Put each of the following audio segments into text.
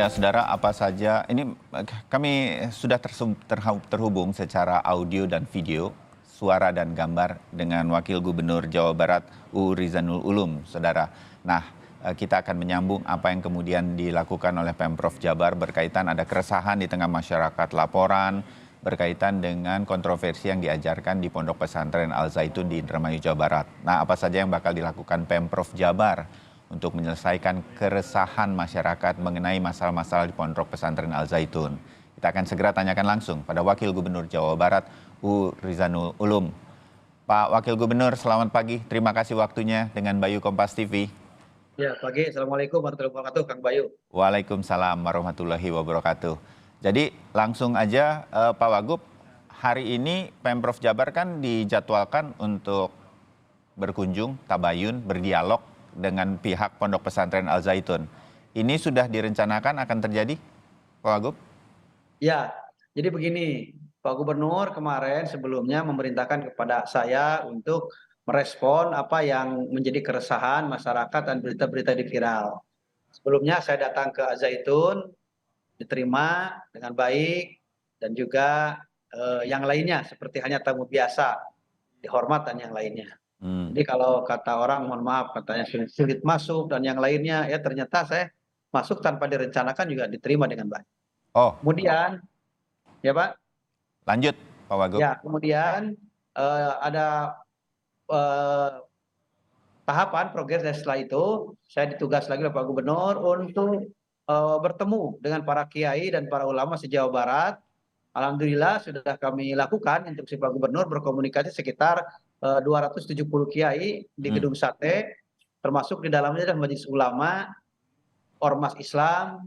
Ya, saudara, apa saja ini kami sudah terhubung secara audio dan video, suara dan gambar dengan Wakil Gubernur Jawa Barat U Rizanul Ulum, saudara. Nah, kita akan menyambung apa yang kemudian dilakukan oleh Pemprov Jabar berkaitan ada keresahan di tengah masyarakat, laporan berkaitan dengan kontroversi yang diajarkan di Pondok Pesantren Al Zaitun di Indramayu, Jawa Barat. Nah, apa saja yang bakal dilakukan Pemprov Jabar untuk menyelesaikan keresahan masyarakat mengenai masalah-masalah di Pondok Pesantren Al Zaitun. Kita akan segera tanyakan langsung pada Wakil Gubernur Jawa Barat, U Rizanul Ulum. Pak Wakil Gubernur, selamat pagi. Terima kasih waktunya dengan Bayu Kompas TV. Ya, pagi. Assalamualaikum warahmatullahi wabarakatuh, Kang Bayu. Waalaikumsalam warahmatullahi wabarakatuh. Jadi langsung aja Pak Wagub, hari ini Pemprov Jabar kan dijadwalkan untuk berkunjung, tabayun, berdialog dengan pihak Pondok Pesantren Al Zaitun. Ini sudah direncanakan akan terjadi, Pak Wagub? Ya, jadi begini, Pak Gubernur kemarin sebelumnya memerintahkan kepada saya untuk merespon apa yang menjadi keresahan masyarakat dan berita-berita di viral. Sebelumnya saya datang ke Al Zaitun, diterima dengan baik, dan juga yang lainnya seperti hanya tamu biasa, dihormat dan yang lainnya. Jadi kalau kata orang, mohon maaf, katanya sulit masuk dan yang lainnya, ya ternyata saya masuk tanpa direncanakan juga diterima dengan baik. Oh, Kemudian, ya Pak, lanjut Pak Wagub. ya kemudian ada eh, tahapan progres dan setelah itu saya ditugas lagi oleh Pak Gubernur untuk bertemu dengan para kiai dan para ulama se-Jawa Barat. Alhamdulillah sudah kami lakukan instruksi Pak Gubernur berkomunikasi sekitar 270 kiai di Gedung Sate, termasuk di dalamnya adalah Majelis Ulama, Ormas Islam,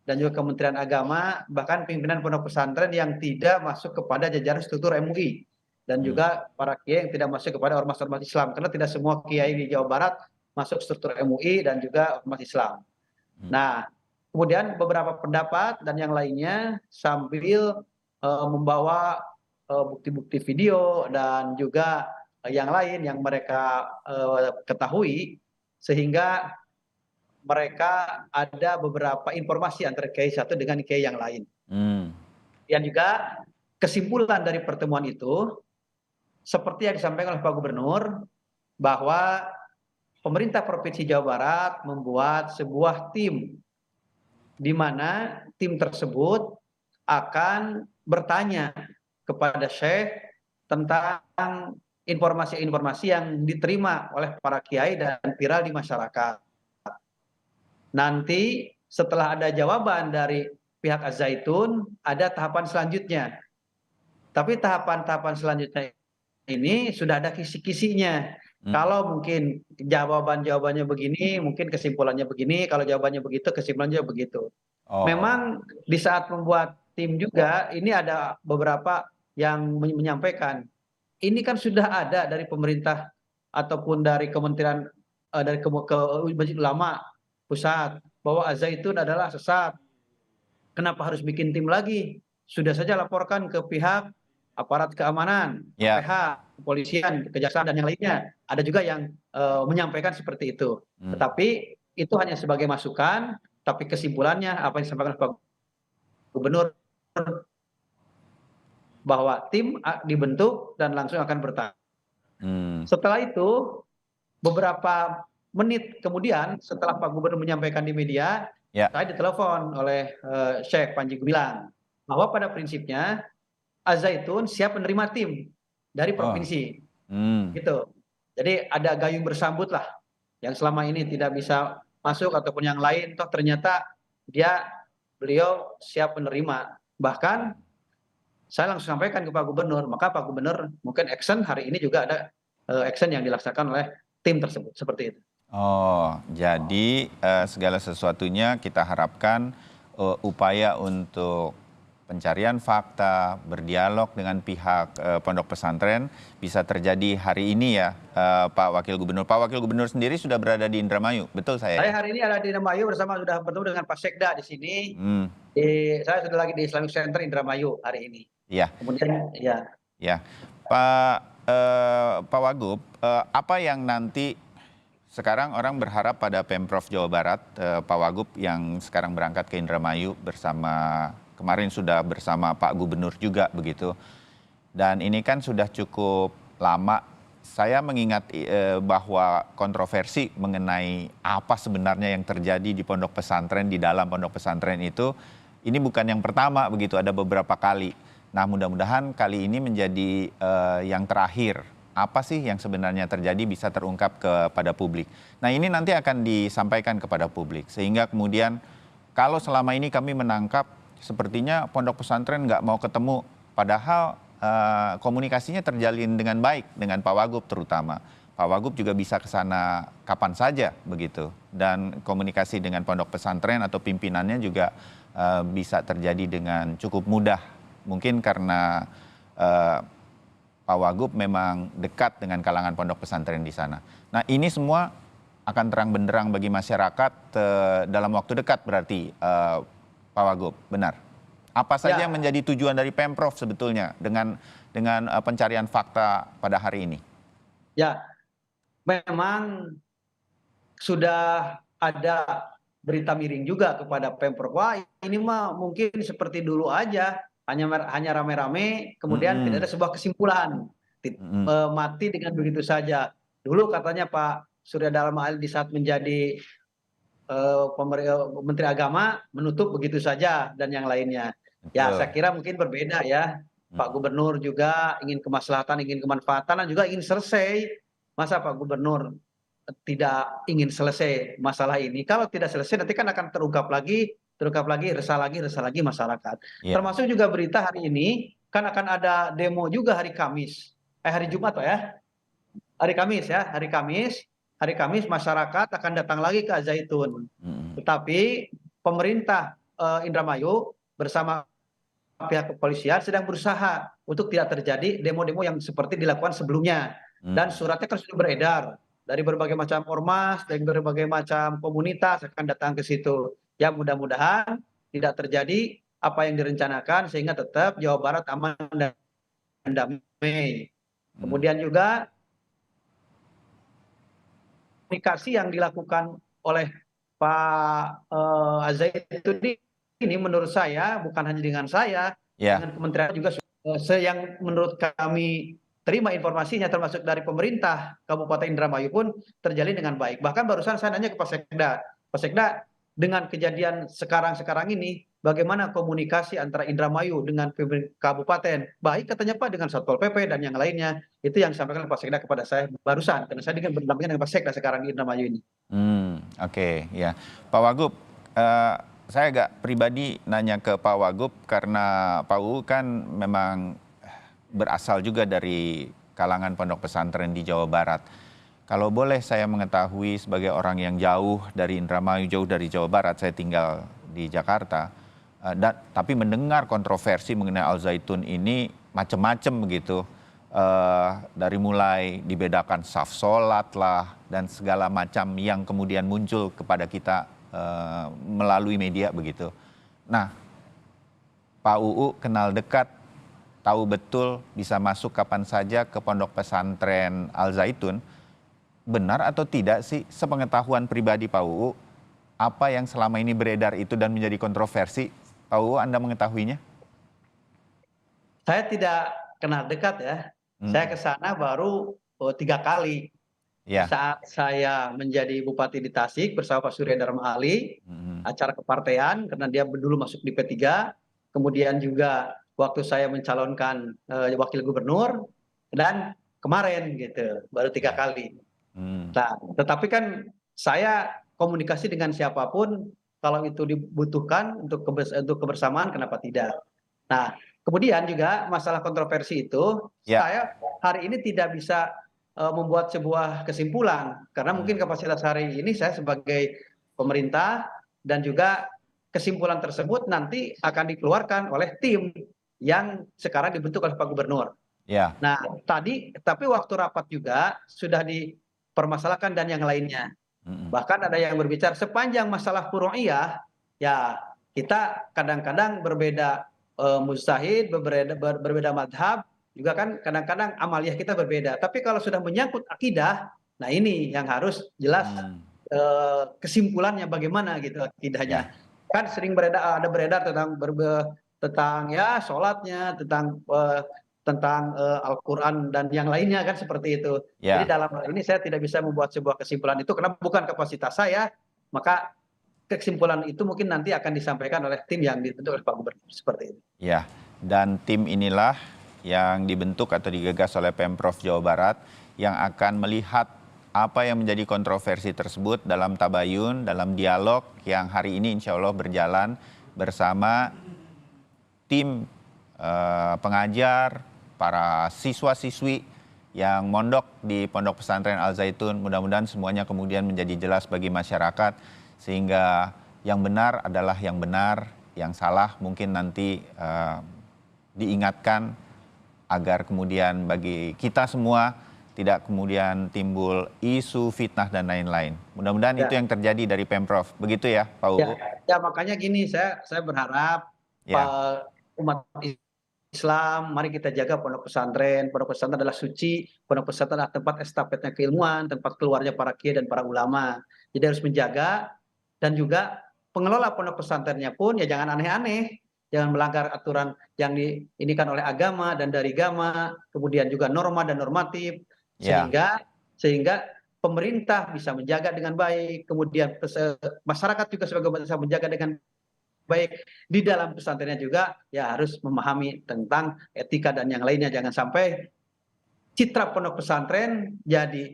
dan juga Kementerian Agama, bahkan pimpinan pondok pesantren yang tidak masuk kepada jajaran struktur MUI, dan juga para kiai yang tidak masuk kepada ormas-ormas Islam, karena tidak semua kiai di Jawa Barat masuk struktur MUI dan juga ormas Islam. Nah, kemudian beberapa pendapat dan yang lainnya sambil membawa bukti-bukti video dan juga yang lain yang mereka ketahui, sehingga mereka ada beberapa informasi antara kiai satu dengan kiai yang lain. Dan juga kesimpulan dari pertemuan itu, seperti yang disampaikan oleh Pak Gubernur, bahwa pemerintah Provinsi Jawa Barat membuat sebuah tim, di mana tim tersebut akan bertanya kepada Syekh tentang informasi-informasi yang diterima oleh para kiai dan viral di masyarakat. Nanti setelah ada jawaban dari pihak Al Zaitun, ada tahapan selanjutnya. Tapi tahapan-tahapan selanjutnya ini sudah ada kisi-kisinya. Kalau mungkin jawabannya begini, mungkin kesimpulannya begini. Kalau jawabannya begitu, kesimpulannya begitu. Memang di saat membuat tim juga, ini ada beberapa yang menyampaikan, ini kan sudah ada dari pemerintah ataupun dari kementerian, dari Majelis Ulama Pusat, bahwa Al Zaitun adalah sesat. Kenapa harus bikin tim lagi? Sudah saja laporkan ke pihak aparat keamanan, KPH, kepolisian, kejaksaan dan yang lainnya. Ada juga yang menyampaikan seperti itu. Tetapi itu hanya sebagai masukan, tapi kesimpulannya apa yang disampaikan Pak Gubernur, bahwa tim dibentuk dan langsung akan bertanya. Setelah itu, beberapa menit kemudian setelah Pak Gubernur menyampaikan di media, saya ditelepon oleh Syekh Panji Gumilang bahwa pada prinsipnya Al Zaitun siap menerima tim dari provinsi. Gitu. Jadi ada gayung bersambut lah, yang selama ini tidak bisa masuk ataupun yang lain, toh ternyata beliau siap menerima. Bahkan saya langsung sampaikan ke Pak Gubernur, maka Pak Gubernur mungkin action hari ini juga ada action yang dilaksanakan oleh tim tersebut, seperti itu. Oh, jadi segala sesuatunya kita harapkan upaya untuk pencarian fakta, berdialog dengan pihak pondok pesantren bisa terjadi hari ini ya, Pak Wakil Gubernur. Pak Wakil Gubernur sendiri sudah berada di Indramayu, betul saya? Saya hari ini ada di Indramayu sudah bertemu dengan Pak Sekda di sini. Saya sudah lagi di Islamic Center Indramayu hari ini. Iya. Kemudian Ya, Pak Wagub, apa yang nanti Sekarang orang berharap pada Pemprov Jawa Barat, Pak Wagub yang sekarang berangkat ke Indramayu kemarin sudah bersama Pak Gubernur juga begitu. Dan ini kan sudah cukup lama. Saya mengingat bahwa kontroversi mengenai apa sebenarnya yang terjadi di pondok pesantren, di dalam pondok pesantren itu, ini bukan yang pertama begitu, ada beberapa kali. Nah, mudah-mudahan kali ini menjadi yang terakhir. Apa sih yang sebenarnya terjadi bisa terungkap kepada publik. Nah, ini nanti akan disampaikan kepada publik. Sehingga kemudian kalau selama ini kami menangkap sepertinya pondok pesantren nggak mau ketemu. Padahal komunikasinya terjalin dengan baik dengan Pak Wagub terutama. Pak Wagub juga bisa ke sana kapan saja begitu. Dan komunikasi dengan pondok pesantren atau pimpinannya juga bisa terjadi dengan cukup mudah. Mungkin karena Pak Wagub memang dekat dengan kalangan pondok pesantren di sana. Nah, ini semua akan terang benderang bagi masyarakat dalam waktu dekat berarti, Pak Wagub, benar? Apa saja yang menjadi tujuan dari Pemprov sebetulnya dengan pencarian fakta pada hari ini? Ya, memang sudah ada berita miring juga kepada Pemprov. Wah, ini mah mungkin seperti dulu aja, hanya rame-rame, kemudian tidak ada sebuah kesimpulan, mati dengan begitu saja. Dulu katanya Pak Surya Dharma Ali di saat menjadi Menteri Agama menutup begitu saja dan yang lainnya. Ya, saya kira mungkin berbeda ya. Pak Gubernur juga ingin kemaslahatan, ingin kemanfaatan, dan juga ingin selesai. Masa Pak Gubernur tidak ingin selesai masalah ini? Kalau tidak selesai nanti kan akan terungkap lagi, resah lagi masyarakat. Ya. Termasuk juga berita hari ini kan akan ada demo juga hari Kamis, hari Jumat Pak ya, hari Kamis masyarakat akan datang lagi ke Al-Zaitun. Tetapi pemerintah Indramayu bersama pihak kepolisian sedang berusaha untuk tidak terjadi demo-demo yang seperti dilakukan sebelumnya. Dan suratnya kan sudah beredar dari berbagai macam ormas, dari berbagai macam komunitas akan datang ke situ. Ya, mudah-mudahan tidak terjadi apa yang direncanakan sehingga tetap Jawa Barat aman dan damai. Kemudian juga komunikasi yang dilakukan oleh Pak Al-Zaitun ini menurut saya bukan hanya dengan saya, dengan kementerian juga yang menurut kami terima informasinya termasuk dari pemerintah Kabupaten Indramayu pun terjalin dengan baik. Bahkan barusan saya nanya ke Pak Sekda, Pak Sekda, dengan kejadian sekarang ini, bagaimana komunikasi antara Indramayu dengan kabupaten? Baik katanya Pak, dengan Satpol PP dan yang lainnya. Itu yang disampaikan Pak Sekda kepada saya barusan, karena saya berdampingan dengan Pak Sekda sekarang di Indramayu ini. Oke, ya. Pak Wagub, saya agak pribadi nanya ke Pak Wagub karena Pak Uu kan memang berasal juga dari kalangan pondok pesantren di Jawa Barat. Kalau boleh saya mengetahui sebagai orang yang jauh dari Indramayu, jauh dari Jawa Barat, saya tinggal di Jakarta, tapi mendengar kontroversi mengenai Al-Zaitun ini macam-macam begitu. Dari mulai dibedakan saf sholat lah dan segala macam yang kemudian muncul kepada kita melalui media begitu. Nah, Pak Uu kenal dekat, tahu betul bisa masuk kapan saja ke pondok pesantren Al-Zaitun. Benar atau tidak sih sepengetahuan pribadi Pak Uu, apa yang selama ini beredar itu dan menjadi kontroversi? Pak Uu, Anda mengetahuinya? Saya tidak kenal dekat ya. Saya ke sana baru 3 kali. Saat saya menjadi Bupati di Tasik bersama Pak Surya Dharma Ali, acara kepartean karena dia dulu masuk di P3, kemudian juga waktu saya mencalonkan wakil gubernur, dan kemarin gitu, baru 3 kali. Nah, tetapi kan saya komunikasi dengan siapapun kalau itu dibutuhkan untuk kebersamaan, kenapa tidak. Nah, kemudian juga masalah kontroversi itu, saya hari ini tidak bisa membuat sebuah kesimpulan karena mungkin kapasitas hari ini saya sebagai pemerintah, dan juga kesimpulan tersebut nanti akan dikeluarkan oleh tim yang sekarang dibentuk oleh Pak Gubernur. Nah, tapi waktu rapat juga sudah dipermasalahkan dan yang lainnya. Bahkan ada yang berbicara sepanjang masalah furu'iyah, ya kita kadang-kadang berbeda mujtahid, berbeda madhab, juga kan kadang-kadang amaliyah kita berbeda. Tapi kalau sudah menyangkut akidah, Nah ini yang harus jelas kesimpulannya bagaimana gitu Ya, akidahnya. Kan sering beredar tentang tentang ya sholatnya, tentang Al-Quran dan yang lainnya kan seperti itu. Jadi ya. dalam hal ini saya tidak bisa membuat sebuah kesimpulan itu karena bukan kapasitas saya, maka kesimpulan itu mungkin nanti akan disampaikan oleh tim yang dibentuk oleh Pak Gubernur seperti itu. Ya, dan tim inilah yang dibentuk atau digagas oleh Pemprov Jawa Barat yang akan melihat apa yang menjadi kontroversi tersebut dalam tabayun, dalam dialog yang hari ini insya Allah berjalan bersama tim pengajar, para siswa-siswi yang mondok di Pondok Pesantren Al Zaitun. Mudah-mudahan semuanya kemudian menjadi jelas bagi masyarakat sehingga yang benar adalah yang benar, yang salah mungkin nanti diingatkan agar kemudian bagi kita semua tidak kemudian timbul isu fitnah dan lain-lain. Mudah-mudahan itu Ya, yang terjadi dari Pemprov. Begitu ya, Pak ya, Ubu? ya makanya gini saya berharap Ya, umat Islam, mari kita jaga pondok pesantren. Pondok pesantren adalah suci, pondok pesantren adalah tempat estafetnya keilmuan, tempat keluarnya para kiai dan para ulama. Jadi harus menjaga dan juga pengelola pondok pesantrennya pun ya jangan aneh-aneh, jangan melanggar aturan yang diinikan oleh agama dan dari agama, kemudian juga norma dan normatif ya, sehingga sehingga pemerintah bisa menjaga dengan baik, kemudian masyarakat juga sebagai bisa menjaga dengan baik di dalam pesantrennya juga ya harus memahami tentang etika dan yang lainnya, jangan sampai citra pondok pesantren jadi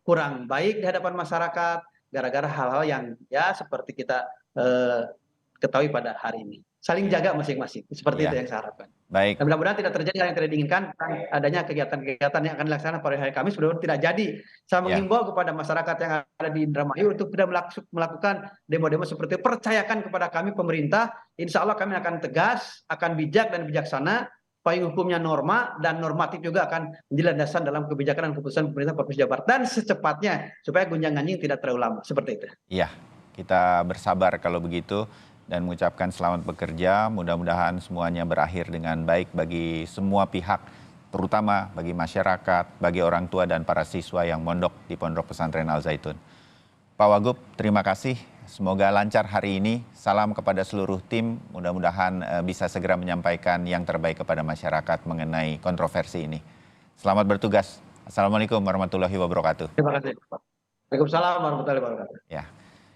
kurang baik di hadapan masyarakat gara-gara hal-hal yang ya seperti kita eh, ketahui pada hari ini. Saling iya, jaga masing-masing, seperti iya. itu yang saya harapkan. Baik, Dan mudah-mudahan tidak terjadi hal yang tidak diinginkan, adanya kegiatan-kegiatan yang akan dilaksanakan pada hari Kamis, mudah-mudahan tidak jadi. Saya ya. mengimbau kepada masyarakat yang ada di Indramayu untuk tidak melakukan demo-demo seperti itu. Percayakan kepada kami pemerintah, insya Allah kami akan tegas, akan bijak dan bijaksana, payung hukumnya norma dan normatif juga akan menjadi landasan dalam kebijakan dan keputusan pemerintah Provinsi Jawa Barat dan secepatnya supaya gunjang-ganjing tidak terlalu lama, seperti itu. Iya, kita bersabar kalau begitu dan mengucapkan selamat bekerja. Mudah-mudahan semuanya berakhir dengan baik bagi semua pihak, terutama bagi masyarakat, bagi orang tua dan para siswa yang mondok di Pondok Pesantren Al Zaitun. Pak Wagub, terima kasih. Semoga lancar hari ini. Salam kepada seluruh tim. Mudah-mudahan bisa segera menyampaikan yang terbaik kepada masyarakat mengenai kontroversi ini. Selamat bertugas. Assalamualaikum warahmatullahi wabarakatuh. Terima kasih. Waalaikumsalam warahmatullahi wabarakatuh. Ya.